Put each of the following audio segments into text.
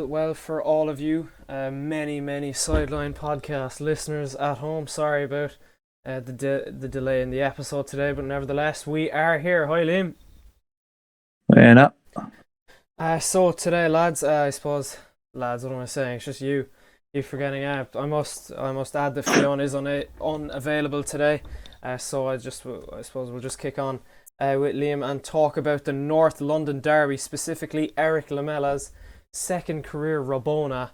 well, for all of you, many sideline podcast listeners at home. Sorry about the delay in the episode today, but nevertheless, we are here. Hi, Liam. And So today, lads, I suppose, lads, what am I saying? It's just you forgetting out. I must add that Fionn is unavailable today. So I suppose we'll just kick on with Liam and talk about the North London derby, specifically Eric Lamella's second career Rabona.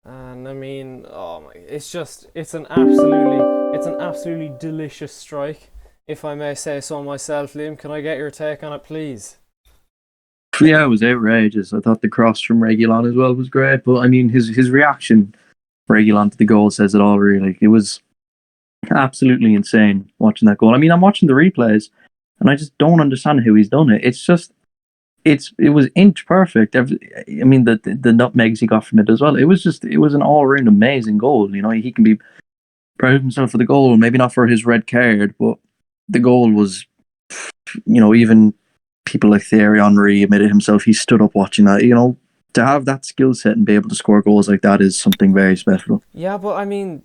And I mean, oh my, it's an absolutely delicious strike, if I may say so myself. Liam, can I get your take on it, please? yeah, it was outrageous. I thought the cross from Regulon as well was great, but I mean his reaction Regulon to the goal says it all. Really, it was absolutely insane watching that goal. I mean, I'm watching the replays and I just don't understand how he's done it. It's just it was inch perfect. I mean the nutmegs he got from it as well. It was an all round amazing goal. You know, he can be proud of himself for the goal, maybe not for his red card, but the goal was, even people like Thierry Henry admitted himself he stood up watching that. You know, to have that skill set and be able to score goals like that is something very special. Yeah, but I mean,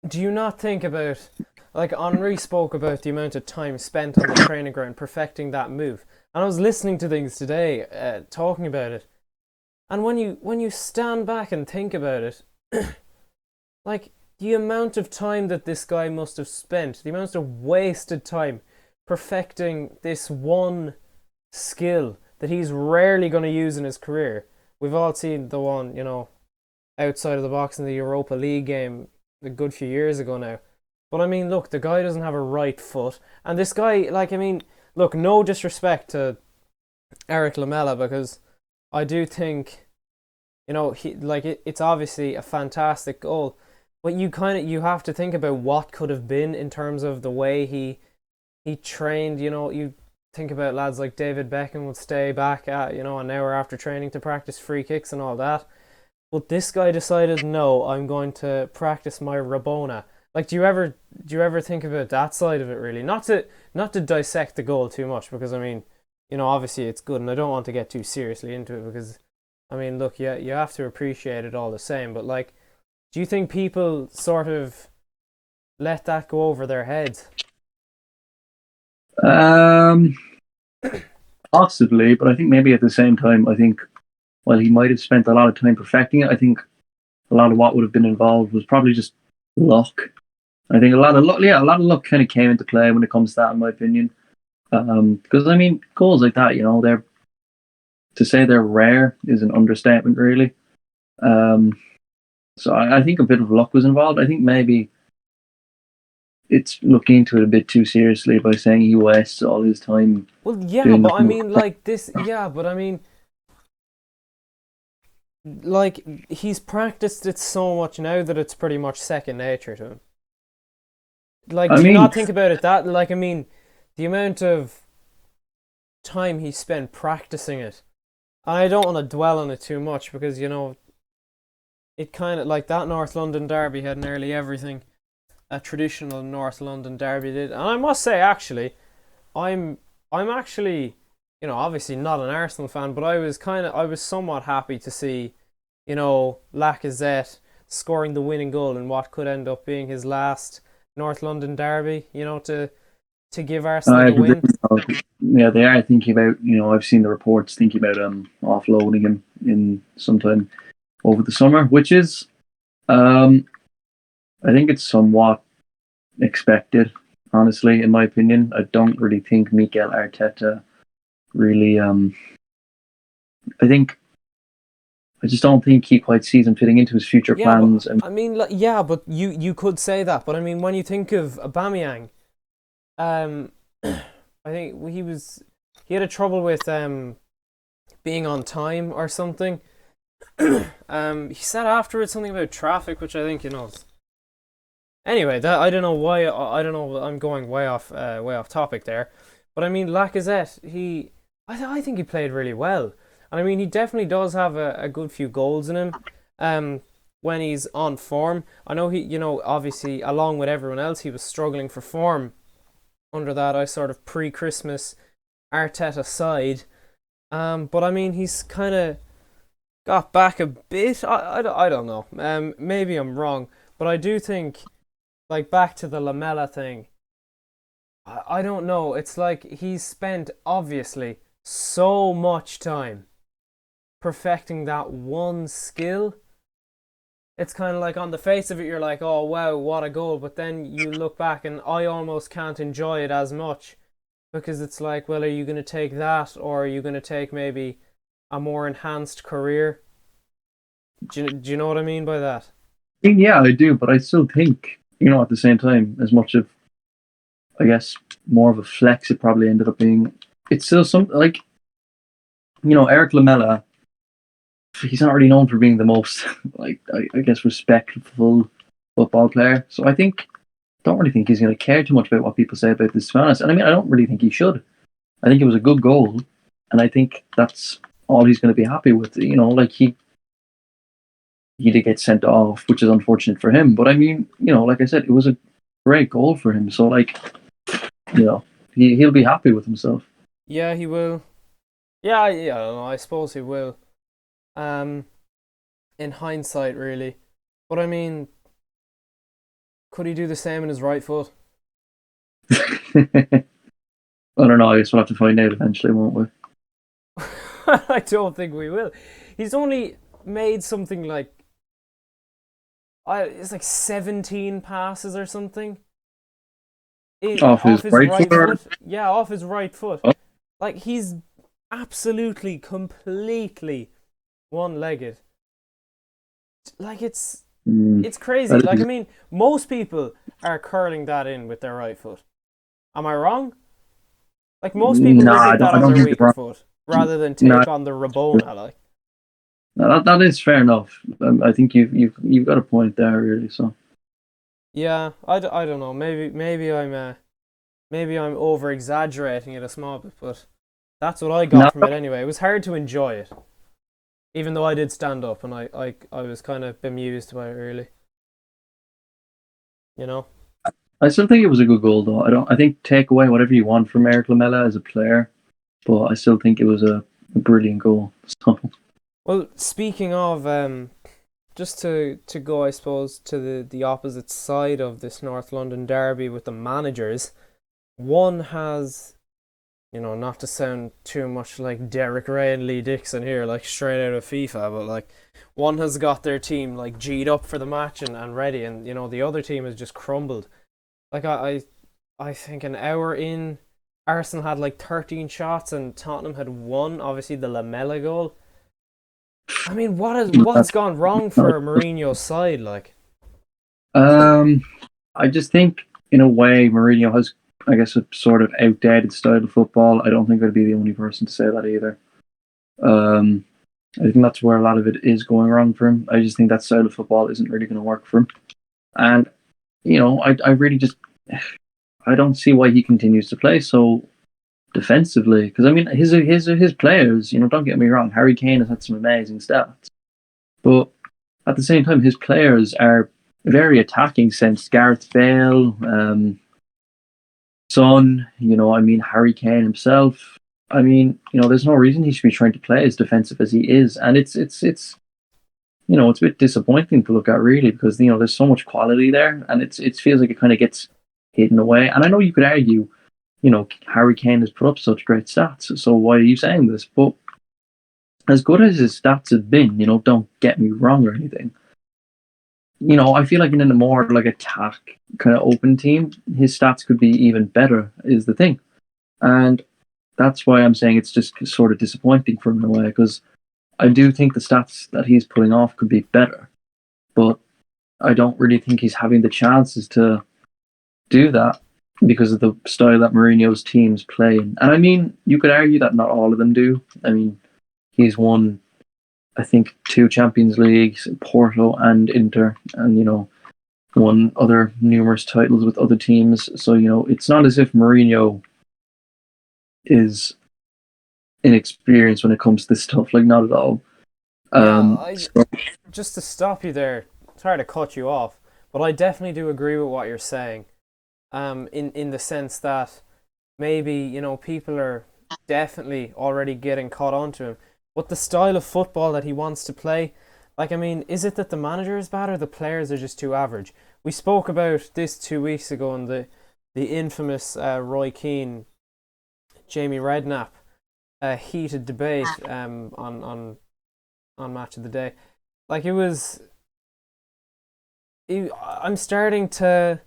do you not think about, like, Henri spoke about the amount of time spent on the training ground perfecting that move, and I was listening to things today, talking about it, and when you stand back and think about it, like, the amount of time that this guy must have spent, the amount of wasted time perfecting this one skill that he's rarely going to use in his career. We've all seen the one, outside of the box in the Europa League game a good few years ago now. But I mean, look, the guy doesn't have a right foot. And this guy, like, I mean, look, no disrespect to Eric Lamela, because I do think, it's obviously a fantastic goal. But you have to think about what could have been in terms of the way he trained. You think about lads like David Beckham would stay back at, an hour after training to practice free kicks and all that. But this guy decided, no, I'm going to practice my Rabona. Like, do you ever think about that side of it, really? Not to dissect the goal too much, because I mean, obviously it's good, and I don't want to get too seriously into it, because I mean, look, you have to appreciate it all the same. But like, do you think people sort of let that go over their heads? Um, Possibly, but I think maybe at the same time, I think while he might have spent a lot of time perfecting it, I think a lot of what would have been involved was probably just luck. I think a lot of luck, yeah, a lot of luck kind of came into play when it comes to that, in my opinion. Because I mean, goals like that, they're to say they're rare is an understatement, really. Um, so I think a bit of luck was involved. I think maybe it's looking into it a bit too seriously by saying he wastes all his time Well, yeah, doing but I nothing. mean, like this, yeah, but I mean, like, he's practiced it so much now that it's pretty much second nature to him. Like, I do you mean, not think about it that, like, I mean, the amount of time he spent practicing it, and I don't want to dwell on it too much, because it kind of, like, that North London derby had nearly everything a traditional North London derby did. And I must say, actually, I'm actually, obviously not an Arsenal fan, but I was somewhat happy to see, Lacazette scoring the winning goal in what could end up being his last North London derby, to give Arsenal I the agree. win. Yeah, they are thinking about. I've seen the reports thinking about offloading him in sometime over the summer, which is um I think it's somewhat expected. Honestly, in my opinion, I don't really think Mikel Arteta really. I think I just don't think he quite sees him fitting into his future Yeah, but plans. And I mean, like, yeah, but you could say that, but I mean, when you think of Aubameyang, um, I think he had a trouble with being on time or something. He said afterwards something about traffic, which I think Anyway, that I don't know why. I don't know. I'm going way off topic there, but I mean, Lacazette. I think he played really well, and I mean, he definitely does have a good few goals in him. Um, when he's on form, I know obviously, along with everyone else, he was struggling for form under that I sort of pre-Christmas Arteta side. But I mean, he's kind of got back a bit. I don't know. Maybe I'm wrong, but I do think, like, back to the Lamella thing. I don't know. It's like he's spent obviously so much time perfecting that one skill. It's kind of like on the face of it, you're like, oh wow, what a goal. But then you look back, and I almost can't enjoy it as much because it's like, well, are you going to take that, or are you going to take maybe a more enhanced career? Do you know what I mean by that? I mean, yeah, I do, but I still think, at the same time, as much of, I guess, more of a flex it probably ended up being, it's still something like, Eric Lamella, he's not really known for being the most, like, I guess, respectful football player. So don't really think he's going to care too much about what people say about this, to be honest. And I mean, I don't really think he should. I think it was a good goal, and I think that's all he's going to be happy with. Like he did get sent off, which is unfortunate for him. But I mean, like I said, it was a great goal for him. So like, you know, he'll be happy with himself. Yeah, he will. Yeah, yeah, I don't know. I suppose he will. Um, in hindsight, really. But I mean, could he do the same in his right foot? I don't know. I guess we'll have to find out eventually, won't we? I don't think we will. He's only made something like it's like 17 passes or something. Off Off his his right foot. right foot. Yeah, off his right foot. Oh. Like he's absolutely, completely one-legged. Like Mm, it's crazy. that Like I is, mean, most people are curling that in with their right foot. Am I wrong? Like most people no, would hit that I on don't their think you're weaker wrong. foot rather than No, take on the Rabona. Like that is fair enough. I think you've got a point there, really. So yeah, I don't know. Maybe I'm over exaggerating it a small bit, but that's what I no, got from it anyway. It was hard to enjoy it, even though I did stand up and I was kind of bemused by it, really. You know? I still think it was a good goal, though. I think take away whatever you want from Eric Lamela as a player, but I still think it was a brilliant goal. So Well, speaking of just to go, I suppose, to the opposite side of this North London derby with the managers, one has, not to sound too much like Derek Ray and Lee Dixon here, like straight out of FIFA, but like one has got their team like G'd up for the match and ready, and the other team has just crumbled. Like I think an hour in, Arsenal had like 13 shots and Tottenham had one. Obviously the Lamella goal. I mean, what's gone wrong for Mourinho's side? Like, um, I just think in a way Mourinho has, I guess, a sort of outdated style of football. I don't think I'd be the only person to say that either. Um, I think that's where a lot of it is going wrong for him. I just think that style of football isn't really going to work for him. And I really just I don't see why he continues to play so defensively. Because I mean, his players, don't get me wrong, Harry Kane has had some amazing stats, but at the same time, his players are very attacking sense. Gareth Bale, Son, I mean, Harry Kane himself. I mean, there's no reason he should be trying to play as defensive as he is, and it's it's a bit disappointing to look at really because there's so much quality there, and it feels like it kind of gets hidden away. And I know you could argue, Harry Kane has put up such great stats, so why are you saying this? But as good as his stats have been, don't get me wrong or anything. I feel like in a more like attack kind of open team, his stats could be even better. Is the thing, and that's why I'm saying it's just sort of disappointing for him in a way because I do think the stats that he's pulling off could be better, but I don't really think he's having the chances to do that because of the style that Mourinho's teams play in. And I mean, you could argue that not all of them do. I mean, he's won, I think, 2 Champions Leagues, Porto and Inter, and won other numerous titles with other teams. So it's not as if Mourinho is inexperienced when it comes to this stuff. Like, not at all. yeah, So, just to stop you there, sorry to cut you off, but I definitely do agree with what you're saying. In the sense that maybe people are definitely already getting caught onto him but the style of football that he wants to play, like, I mean, is it that the manager is bad or the players are just too average? We spoke about this 2 weeks ago in the infamous Roy Keane, Jamie Redknapp heated debate on Match of the Day. Like, I'm starting to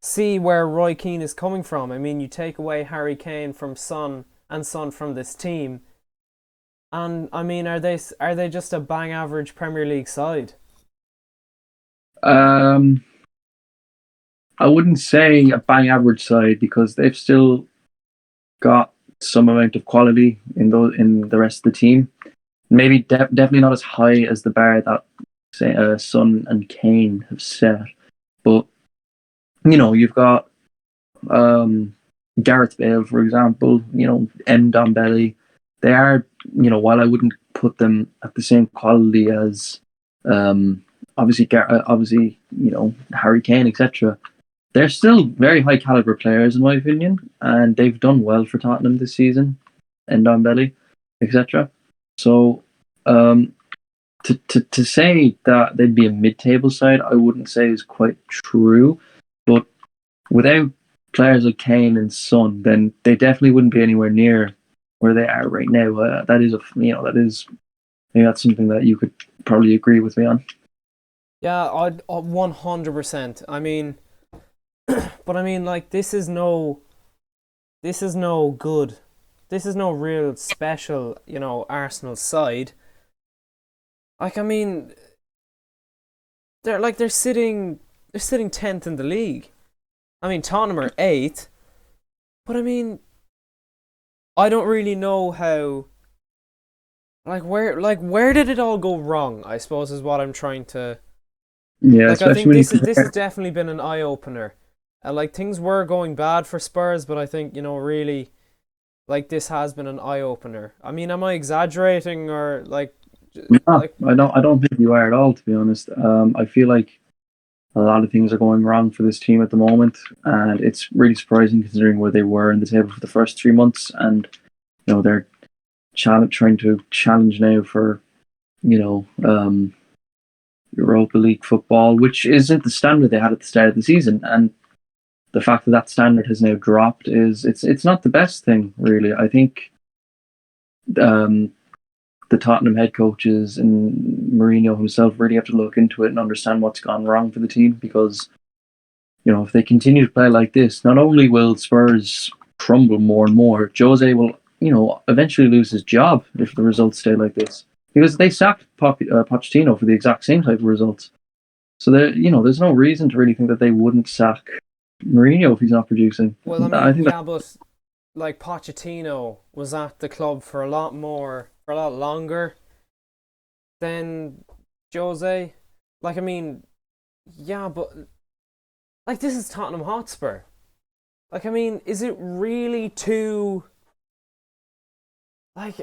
see where Roy Keane is coming from. I mean, you take away Harry Kane from Son and Son from this team, and I mean, are they just a bang average Premier League side? Um, I wouldn't say a bang average side because they've still got some amount of quality in the rest of the team. Maybe definitely not as high as the bar that say Son and Kane have set, but you've got Gareth Bale, for example. M Dombelly. They are, while I wouldn't put them at the same quality as obviously Harry Kane, etc. They're still very high caliber players in my opinion, and they've done well for Tottenham this season. And Dombelly, etc. So to say that they'd be a mid-table side, I wouldn't say is quite true. But without players like Kane and Son, then they definitely wouldn't be anywhere near where they are right now. That is, maybe that's something that you could probably agree with me on. Yeah, I'd 100%. I mean, but I mean, like, this is no good. This is no real special, Arsenal side. Like, I mean, they're sitting 10th in the league. I mean, Tottenham are 8th, but I mean, I don't really know how. Where did it all go wrong? I suppose is what I'm trying to. Yeah, Like, I especially think when you this has compare. definitely been an eye opener. Like, things were going bad for Spurs, but I think really, like, this has been an eye opener. I mean, am I exaggerating or No, like I don't think you are at all. To be honest, I feel like a lot of things are going wrong for this team at the moment, and it's really surprising considering where they were in the table for the first 3 months, and they're trying to challenge now for you know um, Europa League football, which isn't the standard they had at the start of the season, and the fact that that standard has now dropped is it's not the best thing, really. I think um, the Tottenham head coaches and Mourinho himself really have to look into it and understand what's gone wrong for the team because if they continue to play like this, not only will Spurs crumble more and more, Jose will eventually lose his job if the results stay like this because they sacked Pochettino for the exact same type of results. So there's no reason to really think that they wouldn't sack Mourinho if he's not producing. well, I I mean, think that yeah, but like Pochettino was at the club for a lot longer than Jose. Like, I mean, yeah, but like, this is Tottenham Hotspur. Like, I mean, is it really too mad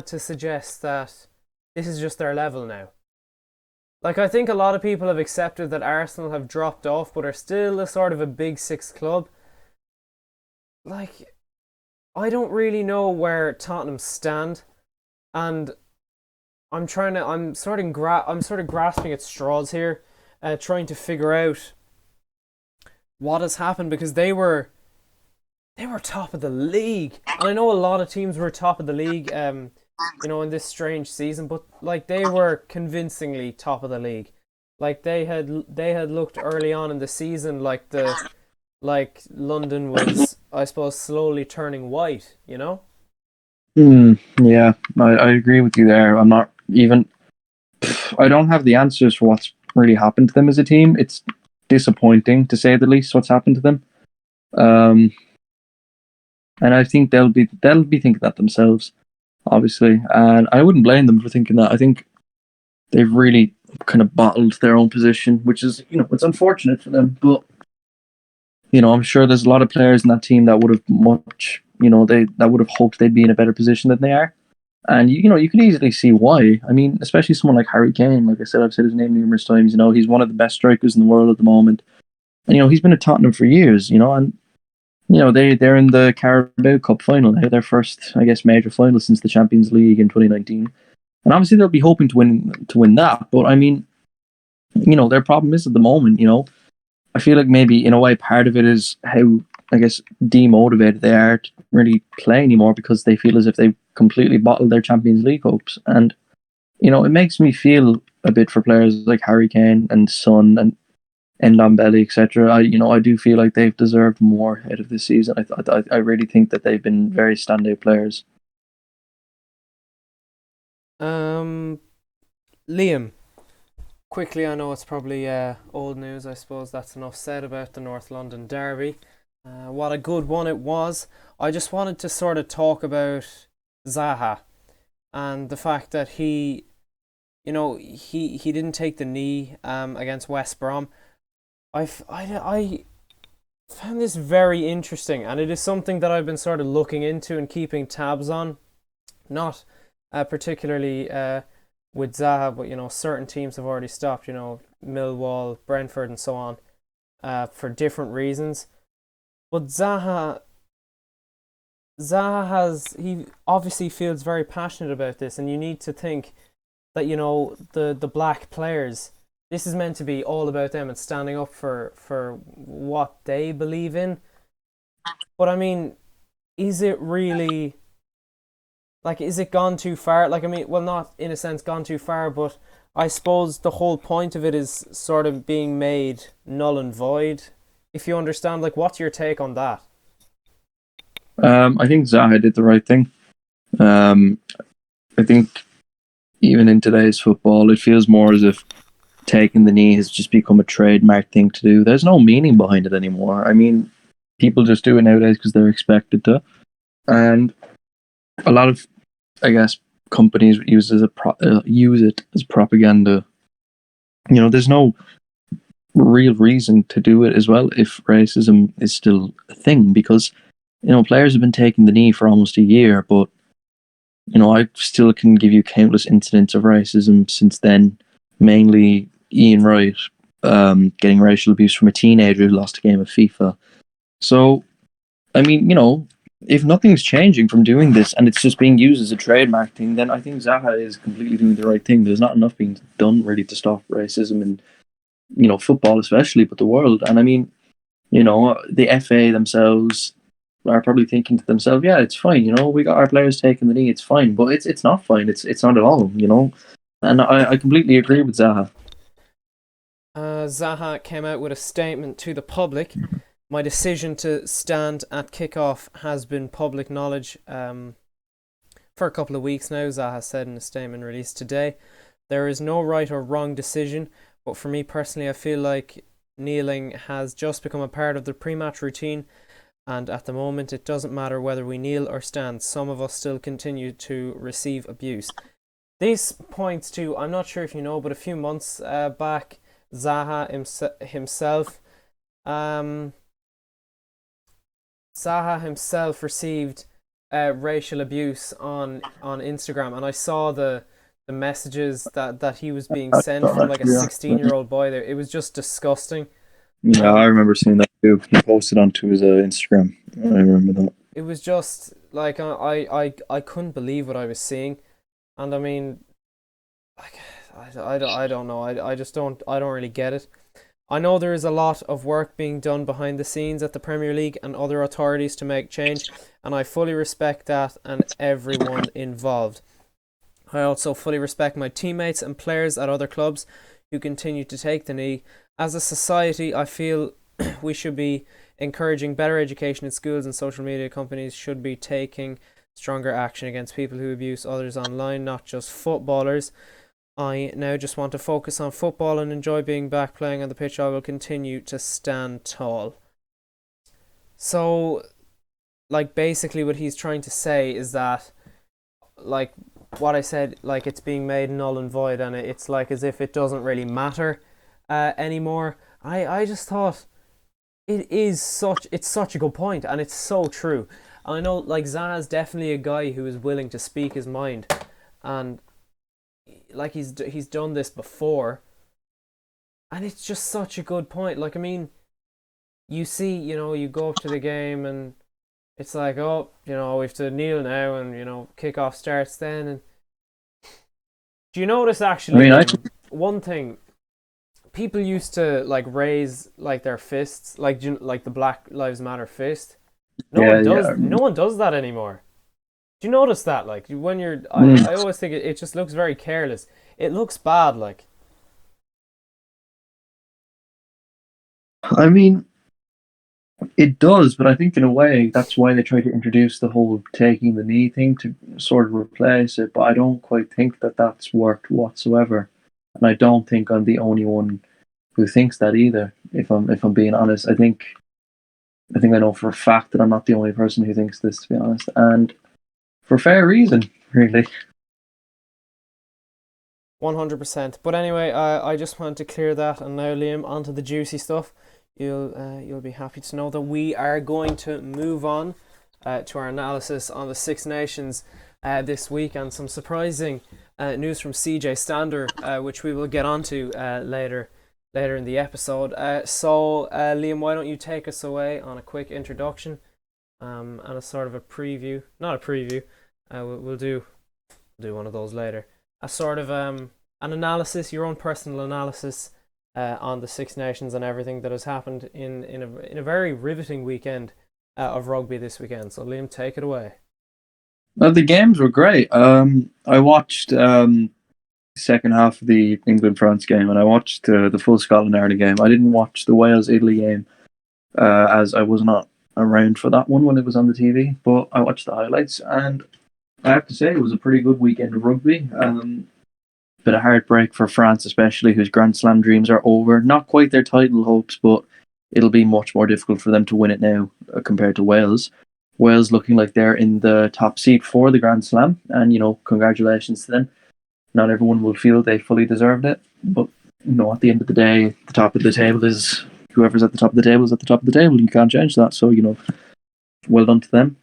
to suggest that this is just their level now? Like, I think a lot of people have accepted that Arsenal have dropped off, but are still a sort of a big six club. Like, I don't really know where Tottenham stand, and I'm sort of grasping at straws here, trying to figure out what has happened because they were top of the league, and I know a lot of teams were top of the league, in this strange season, but like, they were convincingly top of the league. Like, they had looked early on in the season like London was, I suppose, slowly turning white. yeah, I agree with you there. I'm not even I don't have the answers for what's really happened to them as a team. It's disappointing to say the least what's happened to them. Um, and I think they'll be thinking that themselves, obviously. And I wouldn't blame them for thinking that. I think they've really kind of bottled their own position, which is it's unfortunate for them. But I'm sure there's a lot of players in that team that would have much they that would have hoped they'd be in a better position than they are. And you can easily see why. I mean, especially someone like Harry Kane. Like I said, I've said his name numerous times. He's one of the best strikers in the world at the moment. And he's been at Tottenham for years. And they're in the Carabao Cup final. They're their first, I guess, major final since the Champions League in 2019, and obviously they'll be hoping to win that. But I mean, their problem is at the moment. I feel like maybe in a way part of it is how, I guess, demotivated they are to really play anymore because they feel as if they've completely bottled their Champions League hopes. And it makes me feel a bit for players like Harry Kane and Son and Ndombele, etc. I do feel like they've deserved more out of this season. I really think that they've been very standout players. Um, Liam, quickly, I know it's probably old news. I suppose that's enough said about the North London Derby. What a good one it was. I just wanted to sort of talk about Zaha and the fact that he didn't take the knee against West Brom. I found this very interesting, and it is something that I've been sort of looking into and keeping tabs on. Not particularly with Zaha, but certain teams have already stopped. Millwall, Brentford, and so on, for different reasons. But Zaha he obviously feels very passionate about this, and you need to think that the black players. This is meant to be all about them and standing up for what they believe in. But I mean, is it really like, is it gone too far? Like, I mean, well, not in a sense gone too far, but I suppose the whole point of it is sort of being made null and void. If you understand, like, what's your take on that? I think Zaha did the right thing. Um, I think even in today's football, it feels more as if taking the knee has just become a trademark thing to do. There's no meaning behind it anymore. I mean, people just do it nowadays because they're expected to, and a lot of, I guess, companies use it as propaganda. There's no real reason to do it as well if racism is still a thing because players have been taking the knee for almost a year, but I still can give you countless incidents of racism since then, mainly Ian Wright getting racial abuse from a teenager who lost a game of FIFA. So, I mean, if nothing's changing from doing this and it's just being used as a trademark thing, then I think Zaha is completely doing the right thing. There's not enough being done really to stop racism in, football especially, but the world. And I mean, the FA themselves are probably thinking to themselves, yeah, it's fine, we got our players taking the knee, it's fine, but it's not fine. It's not at all, And I completely agree with Zaha. Zaha came out with a statement to the public. My decision to stand at kickoff has been public knowledge for a couple of weeks now, Zaha said in a statement released today. There is no right or wrong decision, but for me personally, I feel like kneeling has just become a part of the pre-match routine, and at the moment it doesn't matter whether we kneel or stand. Some of us still continue to receive abuse. This points to, I'm not sure if you know, but a few months back, Zaha himself um, Zaha himself received racial abuse on Instagram, and I saw the messages that he was being sent from like a 16-year-old boy there. It was just disgusting. Yeah, I Um, remember seeing that too. He posted onto his Instagram. I remember that. it was just like I couldn't believe what I was seeing, and I mean, like, I don't know. I just don't really get it. I know there is a lot of work being done behind the scenes at the Premier League and other authorities to make change, and I fully respect that and everyone involved. I also fully respect my teammates and players at other clubs who continue to take the knee. As a society, I feel we should be encouraging better education in schools, and social media companies should be taking stronger action against people who abuse others online, not just footballers. I now just want to focus on football and enjoy being back playing on the pitch. I will continue to stand tall. So, like, basically, what he's trying to say is that, like, what I said, like, it's being made null and void, and it's like as if it doesn't really matter anymore. I just thought it's such a good point, and it's so true. And I know, like, Zaha's definitely a guy who is willing to speak his mind, and like he's done this before, and it's just such a good point. Like, I mean, you see, you go up to the game and it's like, oh, we have to kneel now, and kickoff starts then. And do you notice I actually, mean, Liam, one thing? People used to like raise like their fists, like like the Black Lives Matter fist. No yeah, one yeah. does. No one does that anymore. Do you notice that? Like when you're, I Mm. always think it just looks very careless. It looks bad. Like I mean, it does, but I think in a way that's why they try to introduce the whole taking the knee thing to sort of replace it. But I don't quite think that that's worked whatsoever, and I don't think I'm the only one who thinks that either. If I'm being honest, I think I know for a fact that I'm not the only person who thinks this, to be honest, and for fair reason, really. 100%. But anyway, I just wanted to clear that, and now Liam, onto the juicy stuff. You'll be happy to know that we are going to move on to our analysis on the Six Nations this week, and some surprising news from CJ Stander, which we will get onto later in the episode. So, Liam, why don't you take us away on a quick introduction and a sort of a preview? Not a preview. We'll do one of those later. A sort of an analysis, your own personal analysis on the Six Nations and everything that has happened in a very riveting weekend of rugby this weekend. So, Liam, take it away. Well, the games were great. I watched second half of the England France game, and I watched the full Scotland Ireland game. I didn't watch the Wales Italy game as I was not around for that one when it was on the TV. But I watched the highlights, and I have to say it was a pretty good weekend of rugby. Bit of heartbreak for France, especially, whose Grand Slam dreams are over. Not quite their title hopes, but it'll be much more difficult for them to win it now compared to Wales. Wales looking like they're in the top seat for the Grand Slam, and congratulations to them. Not everyone will feel they fully deserved it, but at the end of the day, the top of the table is whoever's at the top of the table is at the top of the table, and you can't change that. So well done to them.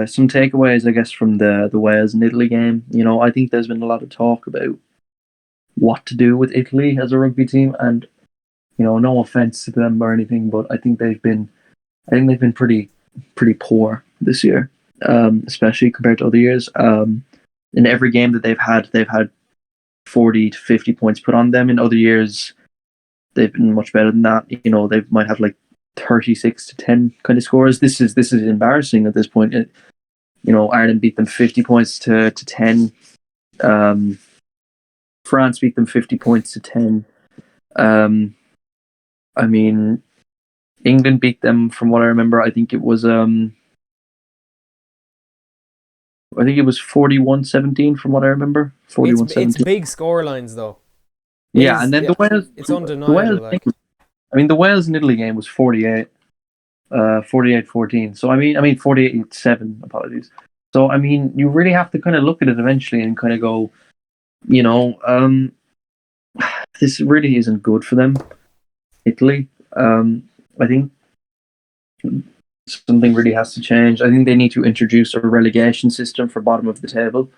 Some takeaways, I guess, from the Wales and Italy game. I think there's been a lot of talk about what to do with Italy as a rugby team, and no offense to them or anything, but I think they've been pretty poor this year, especially compared to other years. In every game that they've had 40 to 50 points put on them. In other years, they've been much better than that. They might have like 36 to 10 kind of scores. This is embarrassing at this point. Ireland beat them 50 points to 10. France beat them 50 points to 10. I mean, England beat them, from what I remember. I think it was 41-17 from what I remember. 41-17. It's big score lines though. Yeah, and then the Wales, it's undeniable. Like, the Wales and Italy game was 48-14. So I mean 48-7. Apologies. So I mean, you really have to kind of look at it eventually and kind of go, this really isn't good for them, Italy. I think something really has to change. I think they need to introduce a relegation system for bottom of the table,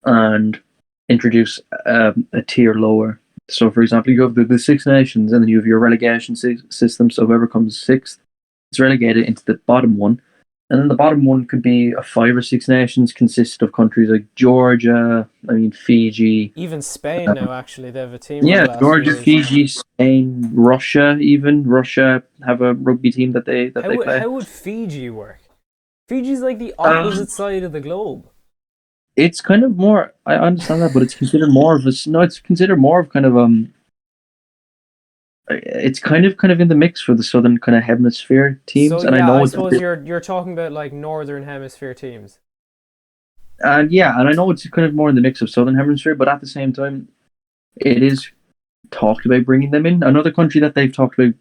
and introduce a tier lower. So, for example, you have the Six Nations, and then you have your relegation system. So whoever comes sixth is relegated into the bottom one, and then the bottom one could be a 5 or 6 nations consisted of countries like Georgia, Fiji. Even Spain now, actually, they have a team. Yeah, Georgia, Fiji, Spain, Russia. Even Russia have a rugby team that they play. How would Fiji work? Fiji's like the opposite side of the globe. It's kind of more. I understand that, but it's considered more of a. No, it's considered more of kind of It's kind of in the mix for the southern kind of hemisphere teams, So and yeah, I know I suppose you're talking about like northern hemisphere teams. And yeah, and I know it's kind of more in the mix of southern hemisphere, but at the same time, it is talked about bringing them in. Another country that they've talked about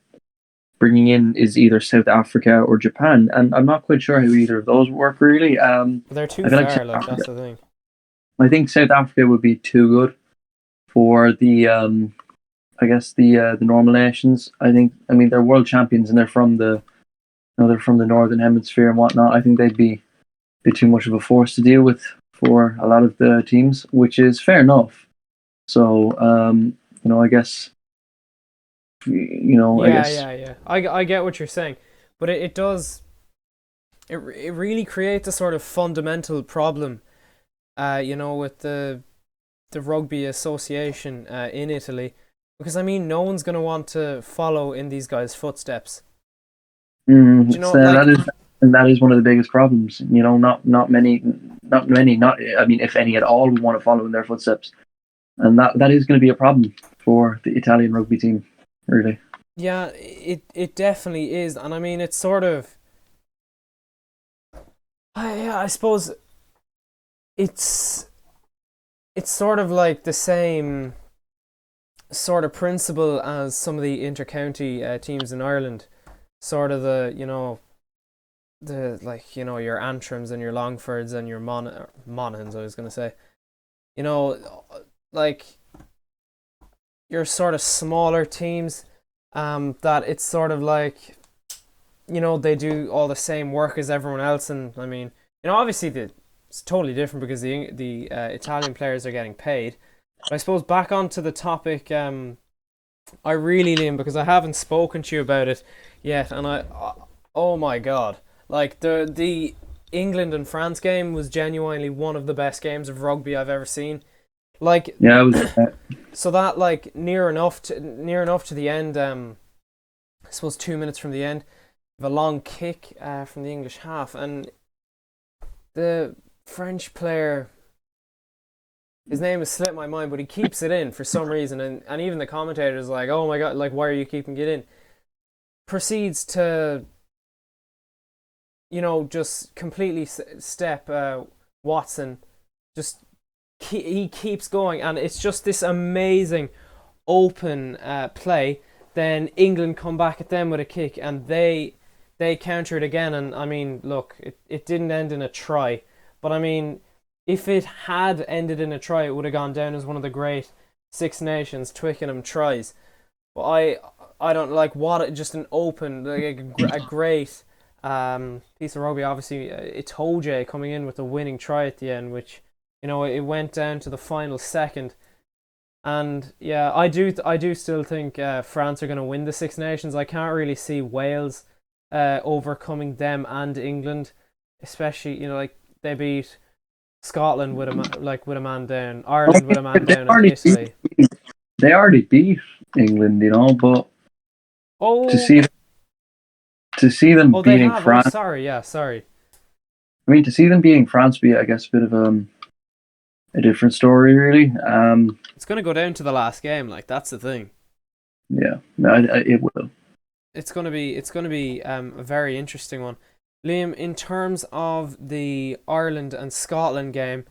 bringing in is either South Africa or Japan, and I'm not quite sure how either of those work really. They're too I feel far. like That's the thing. I think South Africa would be too good for the I guess the normal nations. I mean they're world champions and they're from the they're from the northern hemisphere and whatnot. I think they'd be too much of a force to deal with for a lot of the teams, which is fair enough. So I guess I Yeah, guess. yeah, yeah. I get what you're saying, but it does it really creates a sort of fundamental problem, with the rugby association in Italy, because I mean, no one's gonna want to follow in these guys' footsteps. Do you know, That like, is, and that is one of the biggest problems. Not I mean, if any at all, we want to follow in their footsteps, and that is going to be a problem for the Italian rugby team, really. yeah, it definitely is, and I mean, it's sort of, I suppose it's it's sort of like the same sort of principle as some of the intercounty teams in Ireland. Sort of the like your Antrims and your Longfords and your Monaghan's. I was gonna say, you know, like your sort of smaller teams. That it's sort of like they do all the same work as everyone else, and I mean obviously it's totally different because the Italian players are getting paid. But I suppose back onto the topic, I really, Liam, because I haven't spoken to you about it yet, and oh my god, like the England and France game was genuinely one of the best games of rugby I've ever seen. Like, Yeah, it was. so that like near enough to the end. I suppose 2 minutes from the end, of a long kick from the English half, and the French player. His name has slipped my mind, but he keeps it in for some reason, and even the commentators like, "Oh my god, like why are you keeping it in?" Proceeds to, just completely step Watson. Just he keeps going, and it's just this amazing open play. Then England come back at them with a kick, and they counter it again. And I mean, look, it didn't end in a try, but I mean, if it had ended in a try, it would have gone down as one of the great Six Nations Twickenham tries. But I don't like what just an open like a great piece of rugby. Obviously, Itoje coming in with the winning try at the end, which it went down to the final second. And yeah, I do still think France are going to win the Six Nations. I can't really see Wales overcoming them and England, especially like they beat Scotland with with a man down, Ireland with a man They down, and already beat, Italy. they already beat England, but to Oh, see to see them oh, they beating have. Oh, France, sorry. Yeah, sorry. I mean, to see them beating France, be I guess a bit of a different story, really. It's gonna go down to the last game. Like that's the thing. Yeah, it will. It's gonna be a very interesting one. Liam, in terms of the Ireland and Scotland game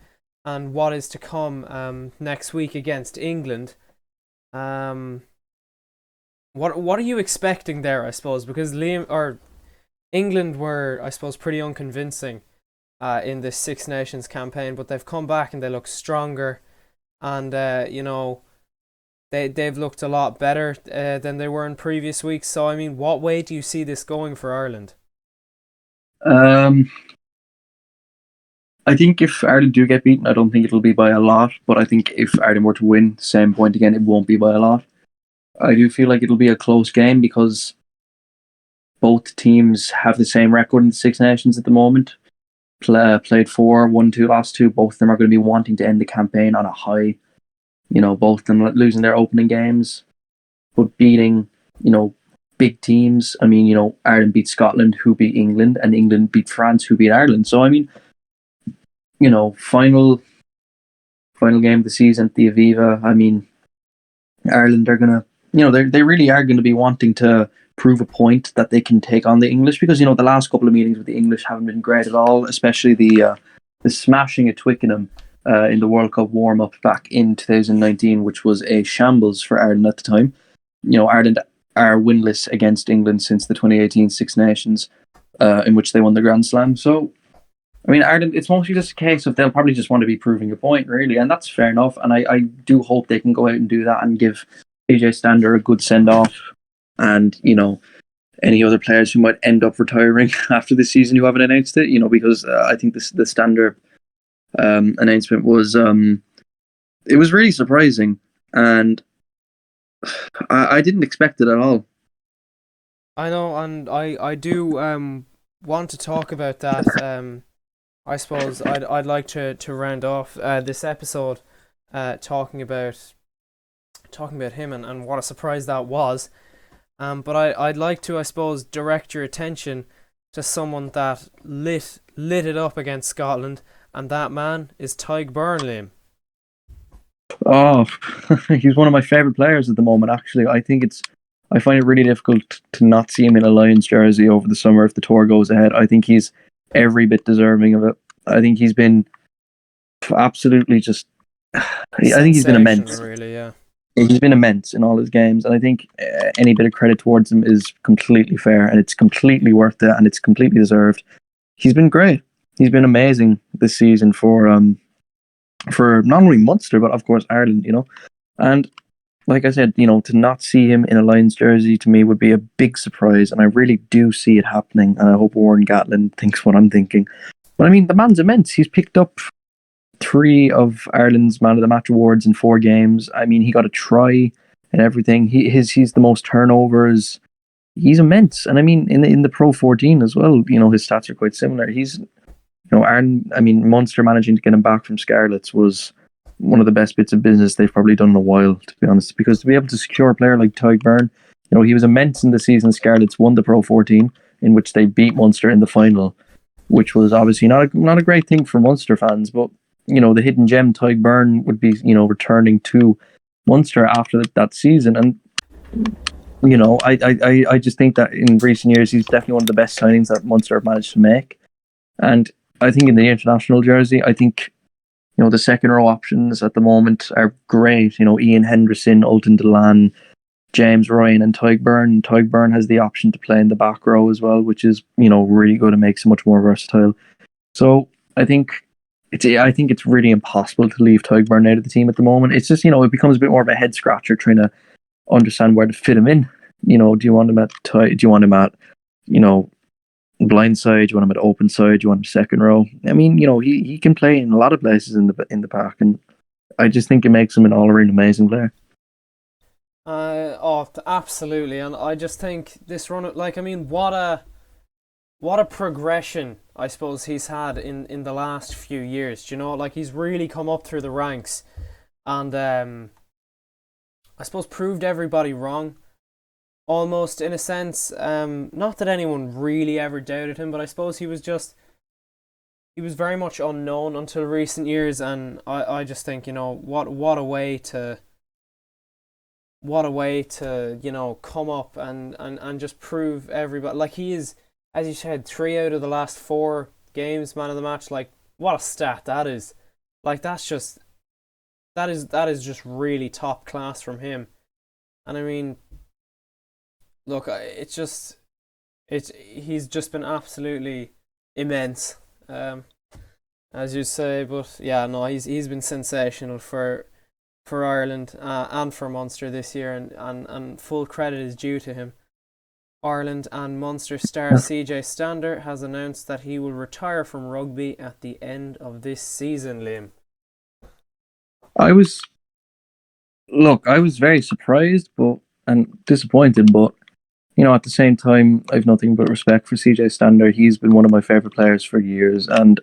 and what is to come next week against England, um, what are you expecting there? I suppose because Liam or England were, I suppose, pretty unconvincing in this Six Nations campaign, but they've come back and they look stronger, and they've looked a lot better than they were in previous weeks. So I mean, what way do you see this going for Ireland? Um, I think if Ireland do get beaten, I don't think it'll be by a lot. But I think if Ireland were to win, same point again, it won't be by a lot. I do feel like it'll be a close game because both teams have the same record in the Six Nations at the moment. Played four, won two, lost two. Both of them are going to be wanting to end the campaign on a high. Both of them losing their opening games, but beating, big teams. I mean, Ireland beat Scotland, who beat England, and England beat France, who beat Ireland. So I mean, final game of the season at the Aviva. I mean, Ireland are gonna, they really are going to be wanting to prove a point that they can take on the English because the last couple of meetings with the English haven't been great at all, especially the smashing at Twickenham in the World Cup warm up back in 2019, which was a shambles for Ireland at the time. Ireland are winless against England since the 2018 Six Nations, in which they won the Grand Slam. So I mean, Ireland, it's mostly just a case of they'll probably just want to be proving a point, really, and that's fair enough. And I do hope they can go out and do that and give AJ Stander a good send off, and any other players who might end up retiring after the season who haven't announced it, because I think the Stander announcement was it was really surprising, and I didn't expect it at all. I know, and I do want to talk about that. I suppose I'd like to round off this episode talking about him and what a surprise that was. But I'd like to, I suppose, direct your attention to someone that lit it up against Scotland, and that man is Tyg Byrne. Oh, he's one of my favorite players at the moment. Actually, I find it really difficult to not see him in a Lions jersey over the summer if the tour goes ahead. I think he's every bit deserving of it. I think he's been absolutely just. I think he's been Sensational, immense. really, yeah. He's been immense in all his games, and I think any bit of credit towards him is completely fair, and it's completely worth it, and it's completely deserved. He's been great. He's been amazing this season for not only Munster but of course Ireland. And like I said, to not see him in a Lions jersey to me would be a big surprise, and I really do see it happening. And I hope Warren Gatlin thinks what I'm thinking. But I mean, the man's immense. He's picked up 3 of Ireland's Man of the Match awards in 4 games. I mean, he got a try and everything. He's the most turnovers. He's immense, and I mean, in the Pro 14 as well. His stats are quite similar. Ireland. I mean, Munster managing to get him back from Scarlets was one of the best bits of business they've probably done in a while, to be honest. Because to be able to secure a player like Tyg Byrne, he was immense in the season. Scarlets won the Pro 14, in which they beat Munster in the final, which was obviously not a great thing for Munster fans. But the hidden gem Tyg Byrne would be returning to Munster after that season, and I just think that in recent years he's definitely one of the best signings that Munster have managed to make. And I think in the international jersey, I think the second row options at the moment are great. Ian Henderson, Ultan Delan, James Ryan, and Tyg Byrne. Tyg Byrne has the option to play in the back row as well, which is really good and makes him much more versatile. So I think it's really impossible to leave Tyg Byrne out of the team at the moment. It's just it becomes a bit more of a head scratcher trying to understand where to fit him in. Do you want him at do you want him at blind side? Do you want him at open side? Do you want him second row? I mean, he can play in a lot of places in the pack, and I just think it makes him an all around amazing player. Absolutely, and I just think this run, like, I mean, what a progression I suppose he's had in the last few years. Like, he's really come up through the ranks, and I suppose proved everybody wrong, almost, in a sense. Not that anyone really ever doubted him, but I suppose he was very much unknown until recent years, and I just think, what a way to come up and just prove everybody, like, he is, as you said, 3 out of the last 4 games man of the match. Like, what a stat that is. Like, that is just really top class from him. And I mean, look, he's just been absolutely immense, as you say. But yeah, no, he's been sensational for Ireland and for Munster this year, and full credit is due to him. Ireland and Munster star CJ Stander has announced that he will retire from rugby at the end of this season, Liam. I was very surprised and disappointed, but at the same time, I've nothing but respect for CJ Stander. He's been one of my favourite players for years, and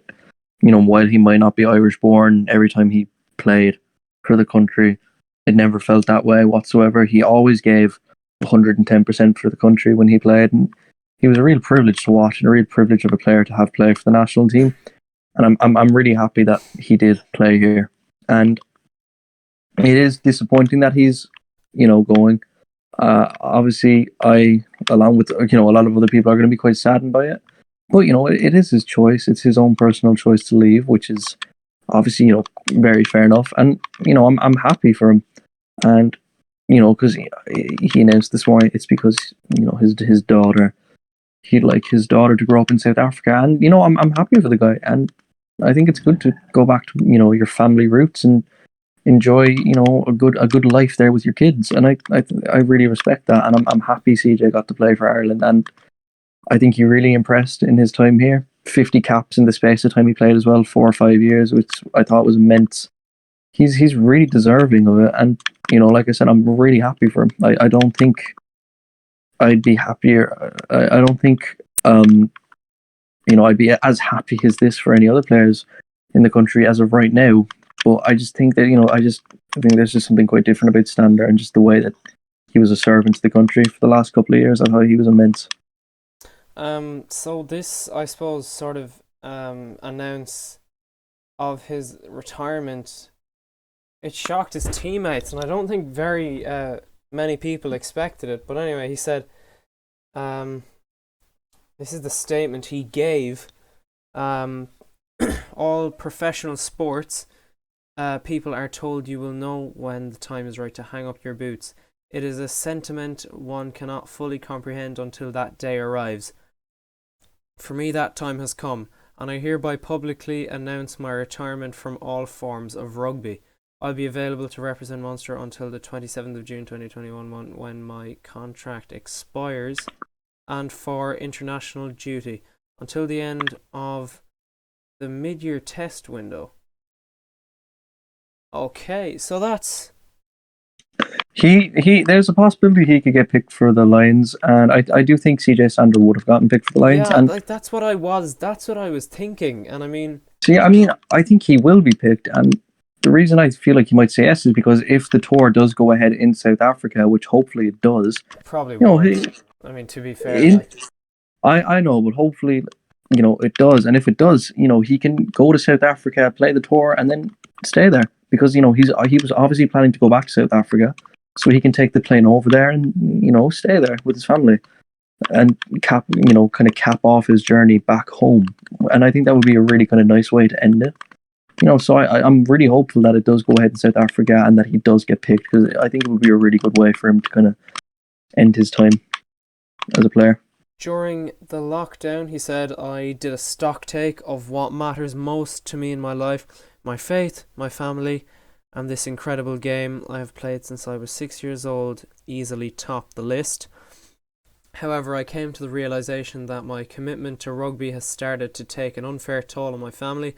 while he might not be Irish born, every time he played for the country, it never felt that way whatsoever. He always gave 110% for the country when he played, and he was a real privilege to watch and a real privilege of a player to have play for the national team. And I'm really happy that he did play here. And it is disappointing that he's going. Obviously, I, along with a lot of other people, are going to be quite saddened by it. But it is his choice. It's his own personal choice to leave, which is obviously very fair enough. And I'm happy for him. And because he announced this morning, it's because his daughter, he'd like his daughter to grow up in South Africa, and I'm happy for the guy, and I think it's good to go back to your family roots and enjoy a good life there with your kids, and I really respect that, and I'm happy CJ got to play for Ireland, and I think he really impressed in his time here. 50 caps in the space of time he played as well, 4 or 5 years, which I thought was immense. he's really deserving of it. And like I said, I'm really happy for him. I don't think I'd be happier. I don't think I'd be as happy as this for any other players in the country as of right now. But I just think that I think there's just something quite different about Stander and just the way that he was a servant to the country for the last couple of years. I thought he was immense. So this, I suppose, sort of announce of his retirement, it shocked his teammates, and I don't think very many people expected it. But anyway, he said, this is the statement he gave. All professional sports, people are told you will know when the time is right to hang up your boots. It is a sentiment one cannot fully comprehend until that day arrives. For me, that time has come, and I hereby publicly announce my retirement from all forms of rugby. I'll be available to represent Munster until the 27th of June 2021 when my contract expires, and for international duty until the end of the mid-year test window. Okay, so that's... There's a possibility he could get picked for the Lions, and I do think CJ Stander would have gotten picked for the Lions. Yeah, and that's what I was thinking, and I mean... See, I mean, I think he will be picked, and the reason I feel like he might say yes is because if the tour does go ahead in South Africa, which hopefully it does, probably won't. I mean, to be fair, I know, but hopefully, it does, and if it does, he can go to South Africa, play the tour, and then stay there because he was obviously planning to go back to South Africa, so he can take the plane over there and stay there with his family and cap off his journey back home. And I think that would be a really kind of nice way to end it. So I'm really hopeful that it does go ahead in South Africa and that he does get picked, because I think it would be a really good way for him to kind of end his time as a player. During the lockdown, he said, I did a stock take of what matters most to me in my life: my faith, my family, and this incredible game I have played since I was 6 years old easily topped the list. However, I came to the realization that my commitment to rugby has started to take an unfair toll on my family,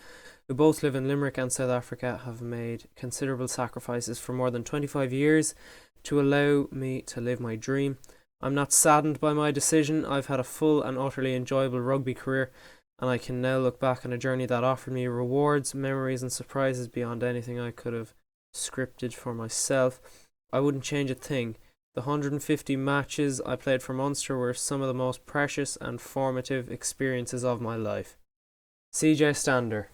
who both live in Limerick and South Africa, have made considerable sacrifices for more than 25 years to allow me to live my dream. I'm not saddened by my decision. I've had a full and utterly enjoyable rugby career, and I can now look back on a journey that offered me rewards, memories and surprises beyond anything I could have scripted for myself. I wouldn't change a thing. The 150 matches I played for Munster were some of the most precious and formative experiences of my life. CJ Stander.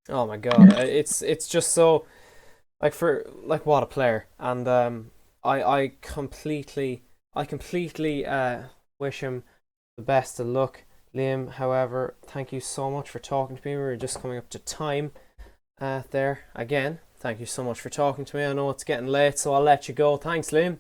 Oh my god, it's just so what a player. And I completely wish him the best of luck. Liam, however, thank you so much for talking to me. We're just coming up to time there again. Thank you so much for talking to me. I know it's getting late, so I'll let you go. Thanks, Liam.